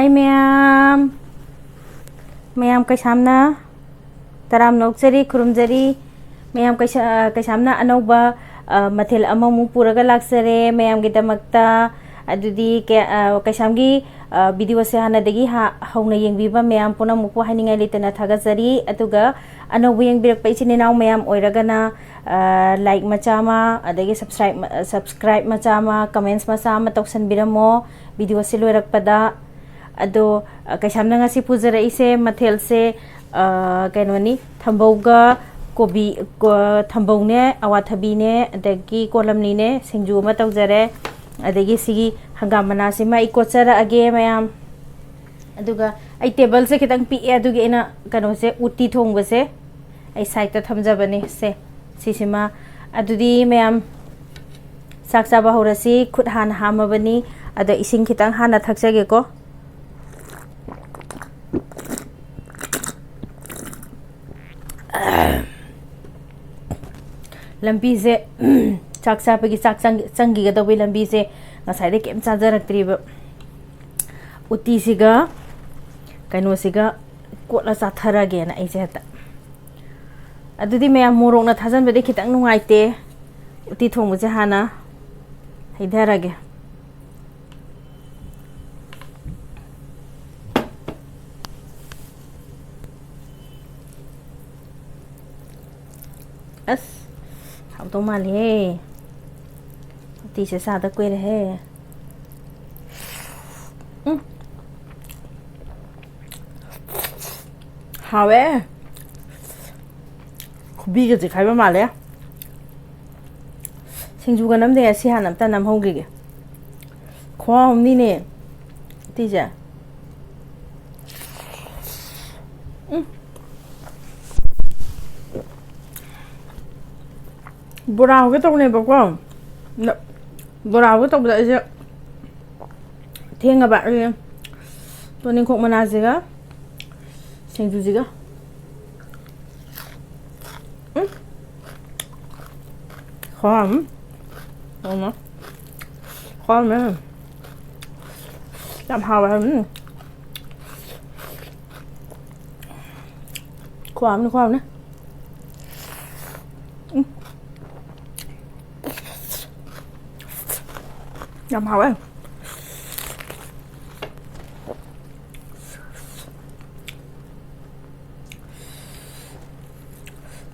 Hi ma'am. Ma'am kaisamna taram nokjari khurumjari ma'am kaisamna anauba mathel amamu puraga laksare ma'am gidamakta adudi kaisamgi video se hanadagi hauna yengbiba ma'am puna mupu haningai litana thagajari atuga anaubu yengbirak paisininaw ma'am oiragana like machama adagi subscribe machama comments machama toksanbiramo video se loirakpada ado kaisamna ngasi pujara ise mathel se kainoni thambauga kobi thambaugne awathabi ne adagi kolamni ne singju ma tawjare adagi sigi hangam mana se ma ikochara age mayam aduga ai table se kitang pi adugi ina kano se utti thongba se ai side ta thamjabani se sisima adudi mayam saksa ba horasi khut han hamabani ada ising kitang hana thakjage ko lambi se chaksa pagi changi ga dawi lambi se ngasai de kem chajaraktri ba uti siga kaino siga kotla chathara ge na aise ta adudi me morok na thajan bede khitang nungaite uti thongbu se hana haidara ge as học tông mà lẽ thì sẽ sao ta quên he hào ấy bi cái gì khai mà lẽ sinh chú cái nấm đây xí hàng nấm ta nấm hông kì khoa hôm đi nè tí chả bora cái tông này bảo không bora cái tông đấy chứ thiên à bạn ơi tôi nên không mana gì cả xem chú gì cả khó lắm không nó khó lắm làm hào lắm khó lắm đấy làm hào ấy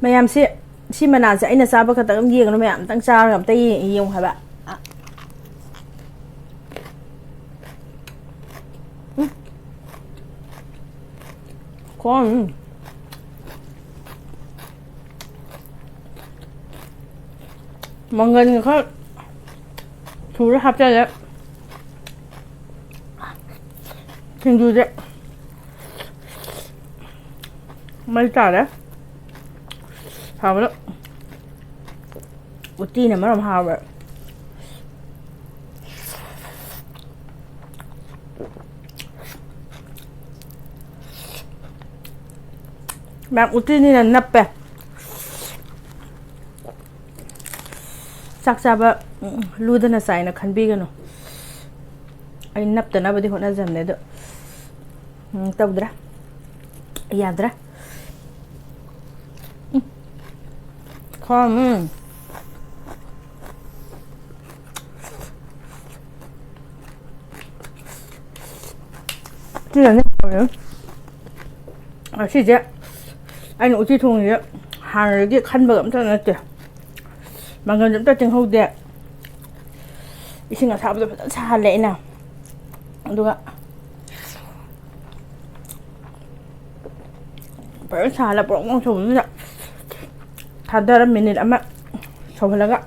mày làm xí mà nào sẽ là sao bác tao gì nó mày làm tăng sao làm tay dùng hả bạn con mọi người khác chú rất hấp dẫn đấy xin chú đấy mấy trả đấy hào đó bột chi này mới làm hào vậy bạn bột chi này là nắp bè chắc sao vậy lưu đơn là xài nó khăn bi cái nó anh nắp từ nó bây giờ nó dần đấy được tao ra ya ra con chứ là nữa chứ anh nội chi thùng gì á hàng cái khăn bợm cho nó kìa mà người chúng ta chừng hậu đẹp ý xin là sao bây giờ xa lệ nào được ạ phải xa là bọn con sùng nữa thật ra mình này lắm ạ sầu phải là gạ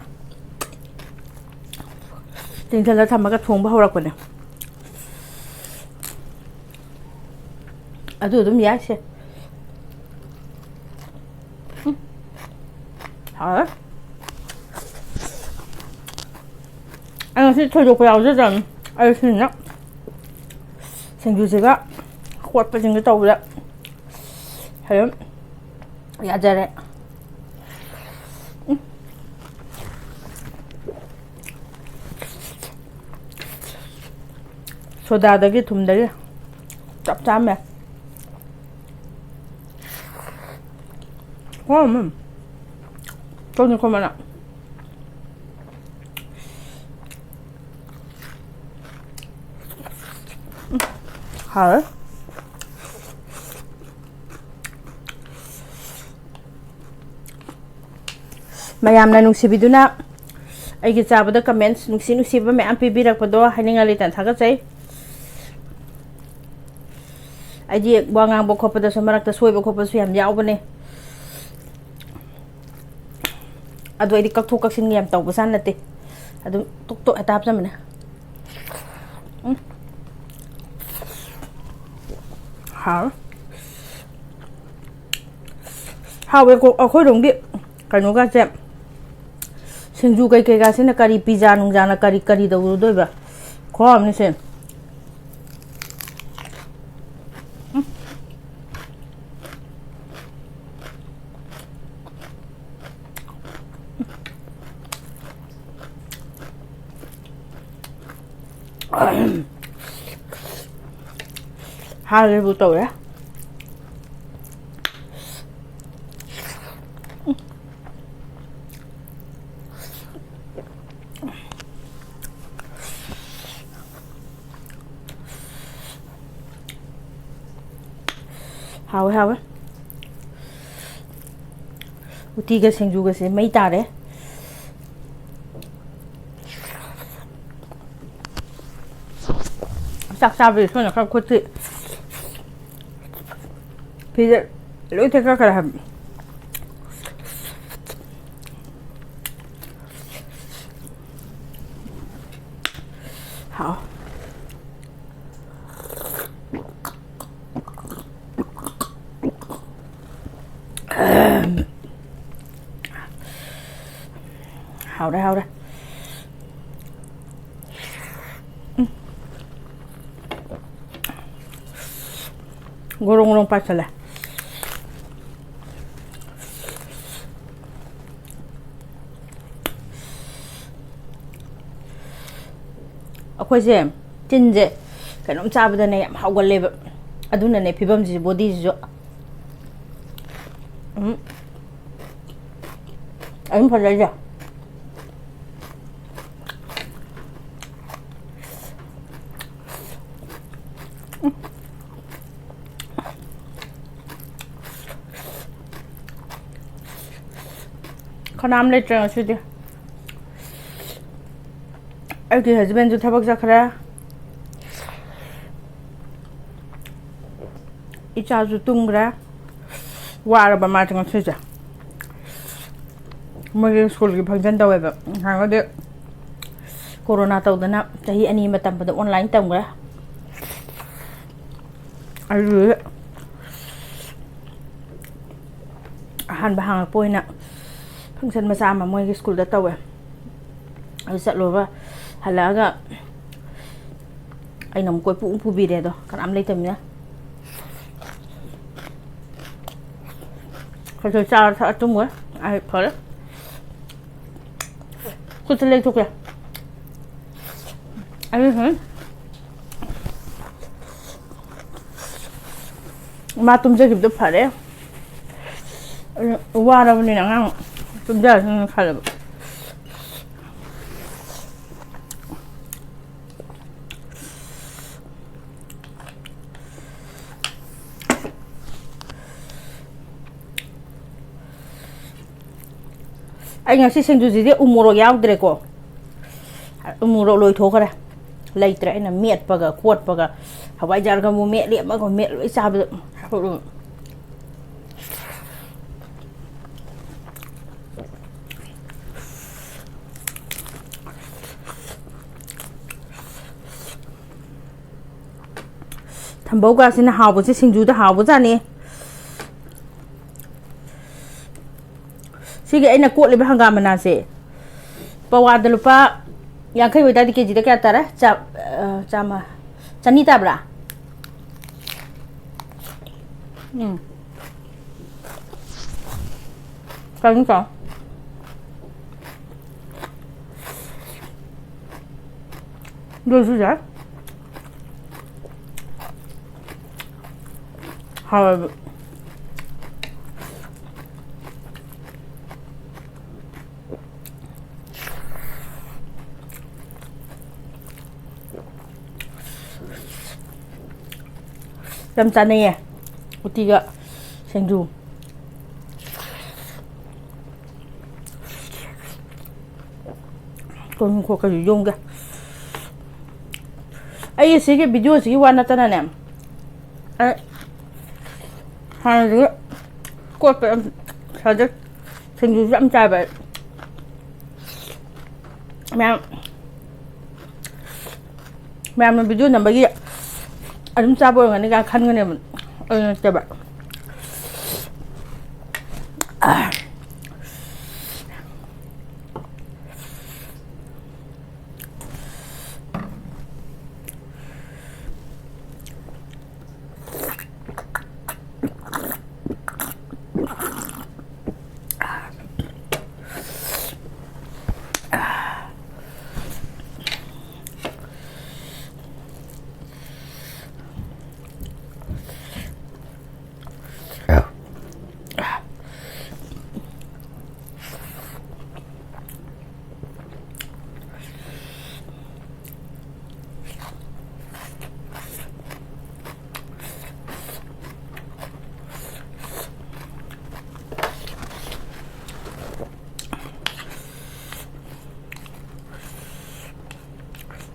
tình thật là thầm mà cái thùng bao lạc quần này rồi tụi giá xe hả anh sẽ thôi được vào rất rằng anh xin nhá xin chú gì đó quạt vào trên cái tàu đấy thấy không dạ giờ đấy 소다하게 둠다게 짭짤해. 저는 그만아. 할. mayamna nungsibiduna aigi chabada comments nusiba mayam pibirakpado haningali tan thagatjai aiji wangang bo khopada samarakta soiba khopa su yam yaubane adu aidi kakthok kaksin yam tawbasan nate adu tok tok atap jamana hawe ko akhoi rongdi kanu ga je sinju kai kai ga sina kari pizza nung jana kari kari da uru doiba ko amni sen 하를 붙어래 하we 우티가 생주가세 mấy ta đấy sắc sao về thôi là không có gì thì lỗi thế các là hảo hảo đây gorong pasala akhoi tinje kanom chabada ne yam hawgalleba aduna ne phibam ji body jo ayum phalaja Khanam लेते हैं उसी अरे husband जो थबक जा खरा इच्छा जो तुंगरा वार बमार तंग सुजा मुझे स्कूल की फंक्शन तो वेब हाँ वो दे कोरोना तो उधर ना चाहिए अनी में तब तो ऑनलाइन तंगरा अरे हान बहांग पोई ना फंक्शन मचा मा मोई स्कूल दा तवे अ चलोबा हलागा ai nằm coi phụ phụ bì đây đó còn ăn lấy tầm nhá cái thứ sao sao chung quá ai phở đấy cứ lên thôi kìa ai hả mà tụm giờ kịp được phở đấy qua đâu nên ăn tụm giờ phải là anh ngasi sinh gì đấy umuro yao đấy cô umuro lôi thô cái lấy trái là miệt baga quật baga hawai jar cái mua miệt liệm mà còn miệt lưỡi sao được thằng bố qua xin hào bố sinh chú ta hào bố ra nè sige ay nakuha liba hanggaman na si pawada lupa yang kay wita di kejita kaya tara chama chanita bra kain ka do sudah 하와이 좀 짜네 우티가 생주 con của cái dùng kìa ấy xí cái video xí quan nó tên là nè ấy hai đứa cốt phải sao chứ thành dù dẫm trai vậy mẹ mình video nằm bây giờ anh sao bây giờ này cái khăn cái này mình cho bạn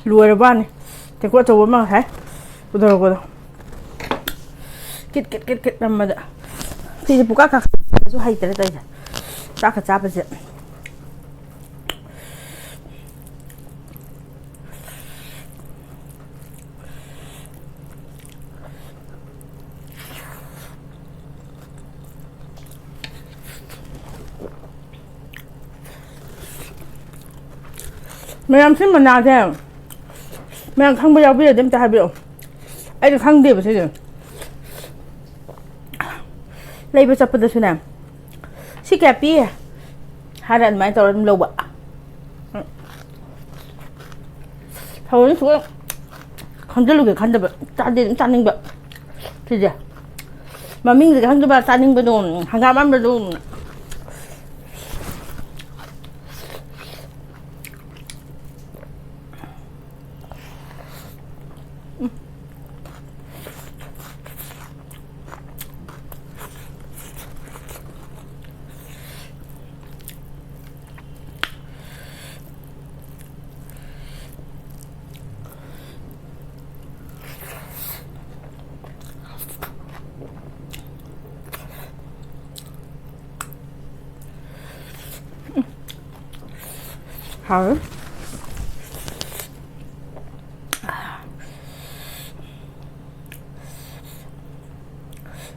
lùi ra ban này thì qua chỗ mà thấy rồi kết nằm mà thì bố các số hay tới đây ta cả chắp vậy mày làm xin mà nào thế mày không bao giờ đem ta biểu ai được không điểm thế lấy bây giờ bắt đầu xem nào si kẹp đi hai lần máy tao lâu bạ thôi nó xuống không được lúc không được ta đi ta ninh bạ thì gì mà mình thì không được bà ta ninh bạ đồ hàng gam ăn bạ đồ hả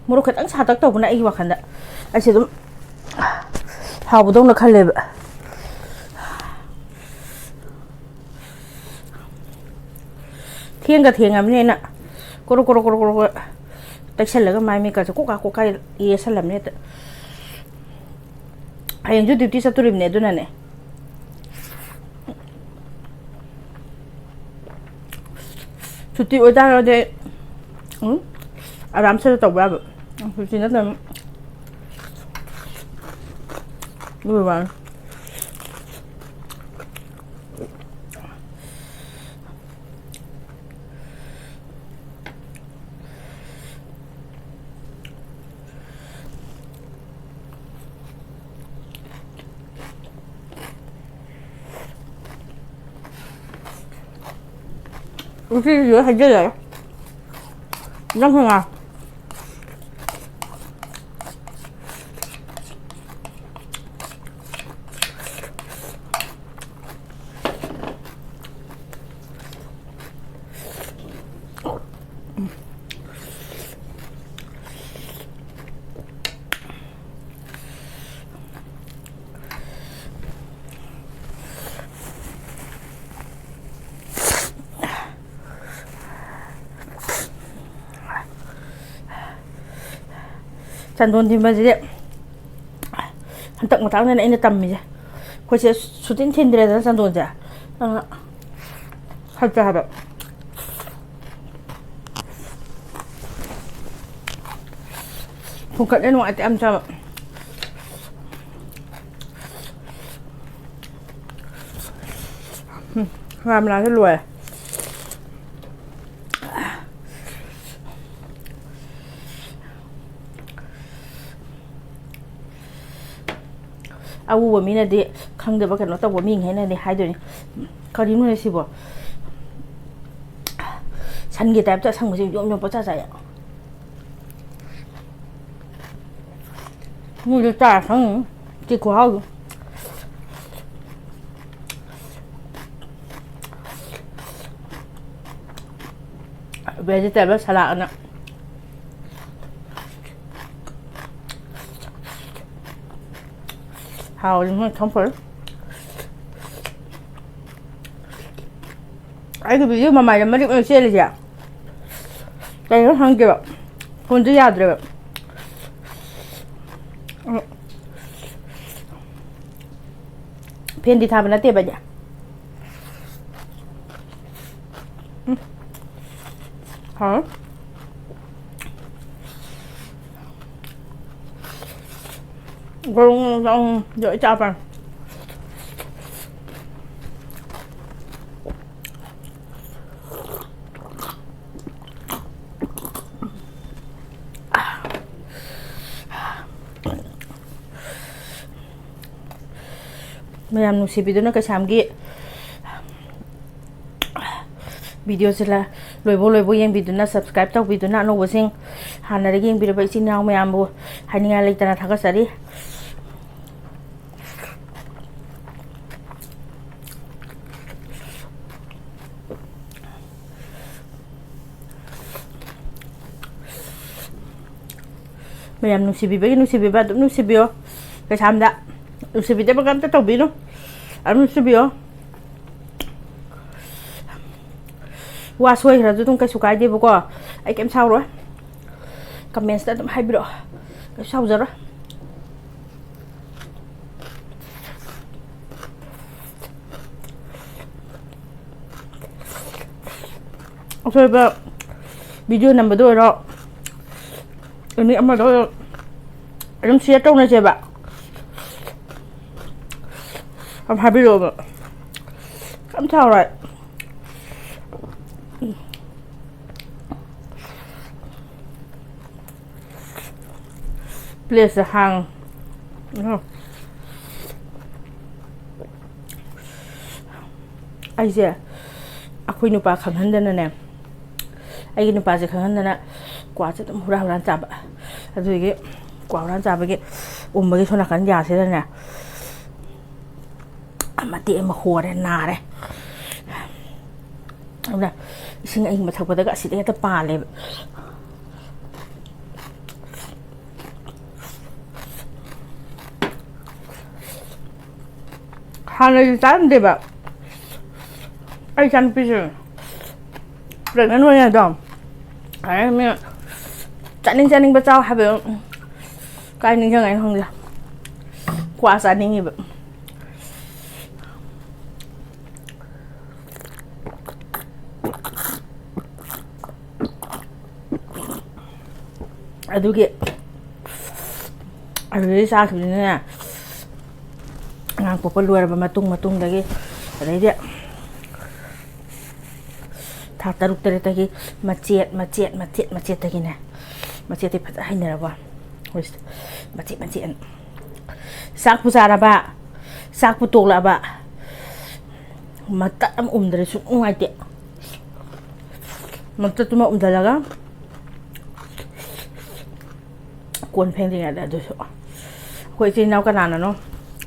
một cái ăn sao tắc tàu này yêu khăn đấy anh sẽ đúng hào bút đông là khăn lệ thiên cả thiên làm nên ạ cô tách xe là cái mai mình cả có cái ý sẽ làm nên hay chút điều tí sao tôi làm nên đó này छुट्टी होता है दे आराम से तो बाब छुट्टी ना तो वो बार cái giữa hay chứ vậy giống không à chăn đồn thì mà gì đấy hắn tận một tháng này anh tầm mình có sẽ số tiền trên đây là chăn đồn chả thật ra vậy ꯊꯣꯡꯀꯠꯂꯦ ꯅꯨꯡꯉꯥꯏꯇꯦ ꯌꯥꯝ ꯆꯥꯕ ꯔꯥꯝꯂꯥꯁꯦ ꯂꯣꯏꯔꯦ ꯑꯎꯕ ꯃꯤꯅꯗꯤ ꯈꯪꯗꯕ ꯀꯩꯅꯣ ꯇꯧꯕ ꯃꯤꯉꯩꯅꯗꯤ ꯍꯥꯏꯗꯣꯏꯅꯤ ꯀꯔꯤꯅꯣ ꯁꯤꯕꯣ ꯁꯟꯒꯤ ꯇꯥꯏꯞꯇ ꯑꯁꯪꯕꯁꯦ ꯌꯣꯝ ꯌꯣꯝ ꯄꯣꯠꯆꯥ ꯆꯥꯏ ꯃꯣꯏꯗꯤ ꯆꯥꯔ ꯈꯪꯉꯤ ꯁꯤ ꯈꯨꯍꯥꯎꯗꯣ ꯚꯦꯖꯤꯇꯦꯕꯜ ꯁꯂꯥꯗꯅ ꯍꯥꯎꯔꯤ ꯃꯣꯏ ꯊꯝꯐꯔ ꯑꯩꯒꯤ ꯚꯤꯗꯤꯑꯣ ꯃꯃꯥꯏꯗ ꯃꯔꯤꯛ ꯑꯣꯏꯅ ꯆꯦꯜꯂꯤꯁꯦ ꯀꯩꯅꯣ ꯈꯪꯗꯦꯕ ꯐꯣꯟꯁꯨ ꯌꯥꯗ꯭ꯔꯦꯕ ꯐꯦꯟꯗꯤ ꯊꯥꯕ ꯅꯠꯇꯦꯕ ꯑꯩꯗꯤ ꯍꯥꯎ gồm dễ chọc à ꯃꯌꯥꯝ ꯅꯨꯡꯁꯤꯕꯤꯗꯨꯅ ꯀꯩꯁꯥꯝꯒꯤ ꯚꯤꯗꯤꯑꯣꯁꯤꯗ ꯂꯣꯏꯕꯧ ꯌꯦꯡꯕꯤꯗꯨꯅ ꯁꯕꯁꯀ꯭ꯔꯥꯏꯕ ꯇꯧꯕꯤꯗꯨꯅ ꯑꯅꯧꯕꯁꯤꯡ ꯍꯥꯟꯅꯗꯒꯤ ꯌꯦꯡꯕꯤꯔꯕ ꯏꯆꯤꯟ ꯏꯅꯥꯎ ꯃꯌꯥꯝꯕꯨ ꯍꯥꯏꯅꯤꯡꯉꯥꯏ ꯂꯩꯇꯅ ꯊꯥꯒꯠꯆꯔꯤ ꯃꯌꯥꯝ ꯅꯨꯡꯁꯤꯕꯤꯕꯒꯤ ꯅꯨꯡꯁꯤꯕꯤꯕ ꯑꯗꯨꯝ ꯅꯨꯡꯁꯤꯕꯤꯌꯣ ꯀꯩꯁꯥꯝꯗ ꯅꯨꯡꯁꯤꯕꯤꯗꯕ ꯀꯝꯇ ꯇꯧꯕꯤꯅꯨ ꯑꯗꯨꯝ ꯅꯨꯡꯁꯤꯕꯤꯌꯣ ꯋꯥ ꯁꯣꯏꯈ꯭ꯔꯁꯨ ꯑꯗꯨꯝ ꯀꯩꯁꯨ ꯀꯥꯏꯗꯦꯕꯀꯣ ꯑꯩ ꯀꯩꯝ ꯁꯥꯎꯔꯣꯏ ꯀꯃꯦꯟꯠꯁꯇ ꯑꯗꯨꯝ ꯍꯥꯏꯕꯤꯔꯛꯑꯣ ꯀꯩꯁꯨ ꯁꯥꯎꯖꯔꯣꯏ ꯑꯁꯣꯏꯕ ꯚꯤꯗꯤꯑꯣ ꯅꯝꯕꯗ ꯑꯣꯏꯔꯣ ꯑꯦꯅꯤ ꯑꯃꯗ ꯑꯣꯏꯔꯣ ꯑꯗꯨꯝ ꯁꯤꯌꯔ ꯇꯧꯅꯁꯦꯕ ꯑꯗꯨꯝ ꯍꯥꯏꯕꯤꯔꯛꯑꯣꯕ ꯀꯩꯝ ꯁꯥꯎꯔꯣꯏ ꯄ꯭ꯂꯦꯁꯁꯦ ꯍꯥꯡ ꯑꯩꯁꯦ ꯑꯩꯈꯣꯏ ꯅꯨꯄꯥ ꯈꯪꯍꯟꯗꯅꯅꯦ ꯑꯩꯒꯤ ꯅꯨꯄꯥꯁꯦ ꯈꯪꯍꯟꯗꯅ ꯀ꯭ꯋꯥꯁꯦ ꯑꯗꯨꯝ ꯍꯨꯔꯥꯟ ꯍꯨꯔꯥꯟ ꯆꯥꯕ ꯑꯗꯨꯗꯒꯤ ꯀ꯭ꯋꯥ ꯍꯨꯔꯥꯟ ꯆꯥꯕꯒꯤ ꯎꯝꯕꯒꯤ ꯁꯣꯝ ꯅꯥꯀꯟ ꯌꯥꯁꯤꯗꯅꯦ ꯃꯇꯦꯛ ꯑꯃ ꯍꯣꯔꯦ ꯅꯥꯔꯦ ꯑꯗꯨꯅ ꯏꯁꯤꯡ ꯑꯏꯪꯕ ꯊꯛꯄꯗꯒ ꯑꯁꯤꯗ ꯍꯦꯛꯇ ꯄꯥꯜꯂꯦꯕ ꯍꯥꯟꯅꯗꯤ ꯆꯥꯔꯝꯗꯦꯕ ꯑꯩ ꯏꯆꯥꯅꯨꯄꯤꯁꯦ ꯄ꯭ꯔꯦꯒꯅꯦꯟ ꯑꯣꯏꯔꯤꯉꯩꯗꯣ ꯃꯤꯅ ꯆꯥꯅꯤꯡꯕ ꯆꯥꯎ ꯍꯥꯏꯕ ꯀꯥꯏ ꯅꯤꯡꯁꯤꯡꯉꯥꯏꯅ ꯈꯪꯗꯦ ꯀ꯭ꯋꯥ ꯆꯥꯅꯤꯡꯉꯤꯕ ꯑꯗꯨꯒꯤ ꯑꯗꯨꯗꯒꯤ ꯆꯥꯈꯤꯕꯅꯤꯅꯅꯦ ꯑꯉꯥꯡ ꯄꯣꯛꯄ ꯂꯣꯏꯔꯕ ꯃꯇꯨꯡꯗꯒꯤ ꯑꯗꯩꯗꯤ ꯊꯥ 6-7ꯇꯒꯤ ꯃꯆꯦꯠꯇꯒꯤꯅꯦ ꯃꯆꯦꯠꯇꯤ ꯐꯖꯅ ꯍꯩꯅꯔꯕ ꯃꯆꯦꯠ ꯆꯥꯛꯄꯨ ꯆꯥꯔꯕ ꯆꯥꯛꯄꯨ ꯇꯣꯛꯂꯛꯑꯕ ꯃꯇꯠ ꯑꯃ ꯎꯝꯗ꯭ꯔꯦ ꯁꯨꯡ ꯅꯨꯡꯉꯥꯏꯇꯦ ꯃꯇꯠꯇꯨꯃ ꯎꯝꯗꯜꯂꯒ ꯀꯣꯟ ꯐꯦꯡꯗ꯭ꯔꯤꯉꯩꯗ ꯑꯗꯨꯁꯨ ꯑꯩꯈꯣꯏ ꯏꯆꯤꯟ ꯏꯅꯥꯎ ꯀꯅꯥꯅꯅꯣ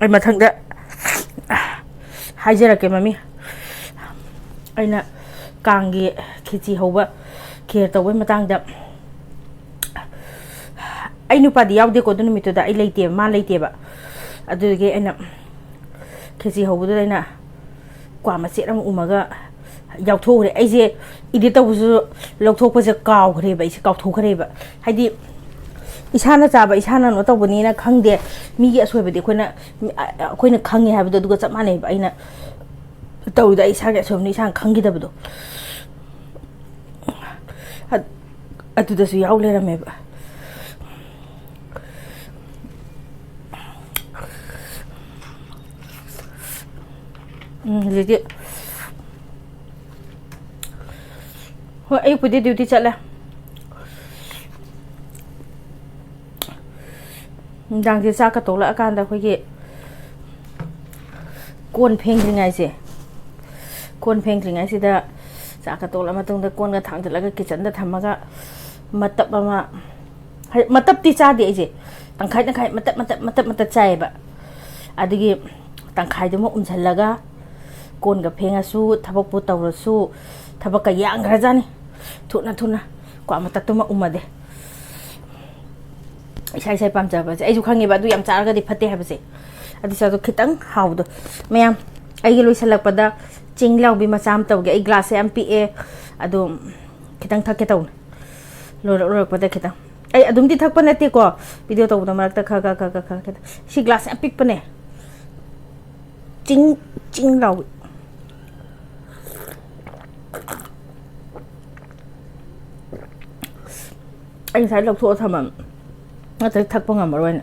ꯑꯩ ꯃꯊꯪꯗ ꯍꯥꯏꯖꯔꯛꯀꯦ ꯃꯃꯤꯡ ꯑꯩꯅ ꯀꯥꯡꯒꯤ ꯈꯦꯆꯤ ꯍꯧꯕ ꯈꯦꯔ ꯇꯧꯕꯩ ꯃꯇꯥꯡꯗ ꯑꯩ ꯅꯨꯄꯥꯗꯤ ꯌꯥꯎꯗꯦꯀꯣ ꯑꯗꯨ ꯅꯨꯃꯤꯠꯇꯨꯗ ꯑꯩ ꯂꯩꯇꯦꯕ ꯃꯥ ꯂꯩꯇꯦꯕ ꯑꯗꯨꯗꯒꯤ ꯑꯩꯅ ꯈꯦꯆꯤ ꯍꯧꯕꯗꯨꯗ ꯑꯩꯅ ꯀ꯭ꯋꯥ ꯃꯆꯦꯠ ꯑꯃ ꯎꯝꯃꯒ ꯌꯥꯎꯊꯣꯛꯎꯔꯦ ꯑꯩꯁꯦ ꯏꯗꯤꯠ ꯇꯧꯕꯁꯨ ꯂꯧꯊꯣꯛꯄꯁꯦ ꯀꯥꯎꯈ꯭ꯔꯦꯕ ꯑꯩꯁꯦ ꯀꯥꯎꯊꯣꯛꯈ꯭ꯔꯦꯕ ꯍꯥꯏꯗꯤ ꯏꯁꯥꯅ ꯆꯥꯕ ꯏꯁꯥꯅ ꯀꯩꯅꯣ ꯇꯧꯕꯅꯤꯅ ꯈꯪꯗꯦ ꯃꯤꯒꯤ ꯑꯁꯣꯏꯕꯗꯤ ꯑꯩꯈꯣꯏꯅ ꯈꯪꯉꯦ ꯍꯥꯏꯕꯗꯣ ꯑꯗꯨꯒ ꯆꯞ ꯃꯥꯟꯅꯩꯕ ꯑꯩꯅ ꯇꯧꯔꯤꯗꯣ ꯑꯩ ꯏꯁꯥꯒꯤ ꯑꯁꯣꯏꯕꯅꯤ ꯏꯁꯥꯅ ꯈꯪꯈꯤꯗꯕꯗꯣ ꯑꯗꯨꯗꯁꯨ ꯌꯥꯎ ꯂꯩꯔꯝꯃꯦꯕ ꯍꯧꯖꯤꯛꯇꯤ ꯍꯣꯏ ꯑꯌꯨꯛꯄꯨꯗꯤ ꯗ꯭ꯌꯨꯇꯤ ꯆꯠꯂꯦ ꯅꯨꯡꯗꯥꯡꯁꯦ ꯆꯥꯛꯀ ꯇꯣꯛꯂꯛꯑꯀꯥꯟꯗ ꯑꯩꯈꯣꯏꯒꯤ ꯀꯣꯟ ꯐꯦꯡꯗ꯭ꯔꯤꯉꯩꯁꯦ ꯀꯣꯟ ꯐꯦꯡꯗ꯭ꯔꯤꯉꯩꯁꯤꯗ ꯆꯥꯛꯀ ꯇꯣꯛꯂ ꯃꯇꯨꯡꯗ ꯀꯣꯟꯒ ꯊꯥꯡꯖꯤꯜꯂꯒ ꯀꯤꯠꯆꯟꯗ ꯊꯝꯃꯒ ꯃꯇꯞ ꯑꯃ ꯃꯇꯞꯇꯤ ꯆꯥꯗꯦ ꯑꯩꯁꯦ ꯇꯪꯈꯥꯏ ꯇꯪꯈꯥꯏ ꯃꯇꯞ ꯆꯥꯏꯌꯦꯕ ꯑꯗꯨꯒꯤ ꯇꯪꯈꯥꯏꯗꯨꯃ ꯎꯝꯁꯤꯜꯂꯒ ꯀꯣꯟꯒ ꯐꯦꯡꯉꯁꯨ ꯊꯕꯛꯄꯨ ꯇꯧꯔꯁꯨ ꯊꯕꯛꯀ ꯌꯥꯡꯈ꯭ꯔꯖꯥꯠꯅꯤ ꯊꯨꯅ ꯀ꯭ꯋꯥ ꯃꯇꯞꯇꯨꯃ ꯎꯝꯃꯗꯤ ꯏꯁꯥ ꯄꯥꯝꯖꯕꯁꯦ ꯑꯩꯁꯨ ꯈꯪꯉꯦꯕ ꯑꯗꯨ ꯌꯥꯝ ꯆꯥꯔꯒꯗꯤ ꯐꯠꯇꯦ ꯍꯥꯏꯕꯁꯦ ꯑꯗꯨꯁꯨ ꯑꯗꯣ ꯈꯤꯇꯪ ꯍꯥꯎꯕꯗꯣ ꯃꯌꯥꯝ ꯑꯩꯒꯤ ꯂꯣꯏꯁꯤꯜꯂꯛꯄꯗ ꯆꯤꯡ ꯂꯥꯎꯕꯤ ꯃꯆꯥ ꯑꯃ ꯇꯧꯒꯦ ꯑꯩ ꯒ꯭ꯂꯥꯁꯁꯦ ꯌꯥꯝ ꯄꯤꯛꯑꯦ ꯑꯗꯣ ꯈꯤꯇꯪ ꯊꯛꯀꯦ ꯇꯧꯅꯦ ꯂꯣꯏꯔꯛꯄꯗ ꯈꯤꯇꯪ ꯑꯩ ꯑꯗꯨꯝꯗꯤ ꯊꯛꯄ ꯅꯠꯇꯦꯀꯣ ꯚꯤꯗꯤꯑꯣ ꯇꯧꯕꯗ ꯃꯔꯛꯇ ꯈꯔ ꯁꯤ ꯒ꯭ꯂꯥꯁ ꯌꯥꯝ ꯄꯤꯛꯄꯅꯦ ꯆꯤꯡ ꯂꯥꯎꯕꯤ ꯑꯩ ꯉꯁꯥꯏ ꯂꯧꯊꯣꯛꯑ ꯊꯝꯃꯝ ꯅꯠꯇ꯭ꯔꯗꯤ ꯊꯛꯄ ꯉꯝꯃꯔꯣꯏꯅ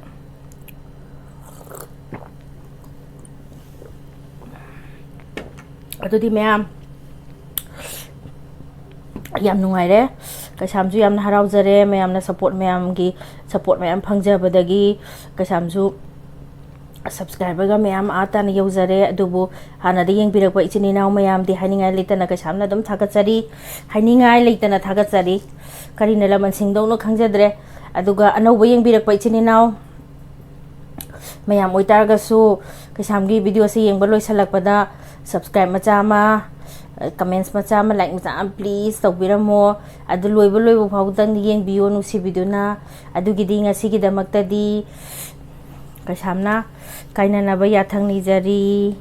ꯑꯗꯨꯗꯤ ꯃꯌꯥꯝ ꯌꯥꯝ ꯅꯨꯡꯉꯥꯏꯔꯦ ꯀꯩꯁꯥꯝꯁꯨ ꯌꯥꯝꯅ ꯍꯔꯥꯎꯖꯔꯦ ꯃꯌꯥꯝꯅ ꯁꯞꯄꯣꯔꯠ ꯃꯌꯥꯝ ꯐꯪꯖꯕꯗꯒꯤ ꯀꯩꯁꯥꯝꯁꯨ ꯁꯕꯁꯀ꯭ꯔꯥꯏꯕꯔꯒ ꯃꯌꯥꯝ ꯇꯥꯅ ꯌꯧꯖꯔꯦ ꯑꯗꯨꯕꯨ ꯍꯥꯟꯅꯗꯤ ꯌꯦꯡꯕꯤꯔꯛꯄ ꯏꯆꯤꯟ ꯏꯅꯥꯎ ꯃꯌꯥꯝꯗꯤ ꯍꯥꯏꯅꯤꯡꯉꯥꯏ ꯂꯩꯇꯅ ꯀꯩꯁꯥꯝꯅ ꯑꯗꯨꯝ ꯊꯥꯒꯠꯆꯔꯤ ꯍꯥꯏꯅꯤꯡꯉꯥꯏ ꯂꯩꯇꯅ ꯊꯥꯒꯠꯆꯔꯤ ꯀꯔꯤꯅ ꯂꯃꯟꯁꯤꯡꯗꯧꯅꯣ ꯈꯪꯖꯗ꯭ꯔꯦ ꯑꯗꯨꯒ ꯑꯅꯧꯕ ꯌꯦꯡꯕꯤꯔꯛꯄ ꯏꯆꯤꯟ ꯏꯅꯥꯎ ꯃꯌꯥꯝ ꯑꯣꯏꯇꯥꯔꯒꯁꯨ ꯀꯩꯁꯥꯝꯒꯤ ꯚꯤꯗꯤꯑꯣꯁꯦ ꯌꯦꯡꯕ ꯂꯣꯏꯁꯤꯜꯂꯛꯄꯗ ꯁꯕꯁꯀ꯭ꯔꯥꯏꯕ ꯃꯆꯥ ꯑꯃ ꯀꯃꯦꯟꯁ ꯃꯆꯥ ꯑꯃ ꯂꯥꯏꯛ ꯃꯆꯥ ꯑꯃ ꯄ꯭ꯂꯤꯖ ꯇꯧꯕꯤꯔꯝꯃꯣ ꯑꯗꯨ ꯂꯣꯏꯕ ꯐꯥꯎꯗꯪ ꯌꯦꯡꯕꯤꯌꯣ ꯅꯨꯡꯁꯤꯕꯤꯗꯨꯅ ꯑꯗꯨꯒꯤꯗꯤ ꯉꯁꯤꯒꯤꯗꯃꯛꯇꯗꯤ ꯀꯩꯁꯥꯝꯅ ꯀꯥꯏꯅꯅꯕ ꯌꯥꯊꯪ ꯅꯤꯖꯔꯤ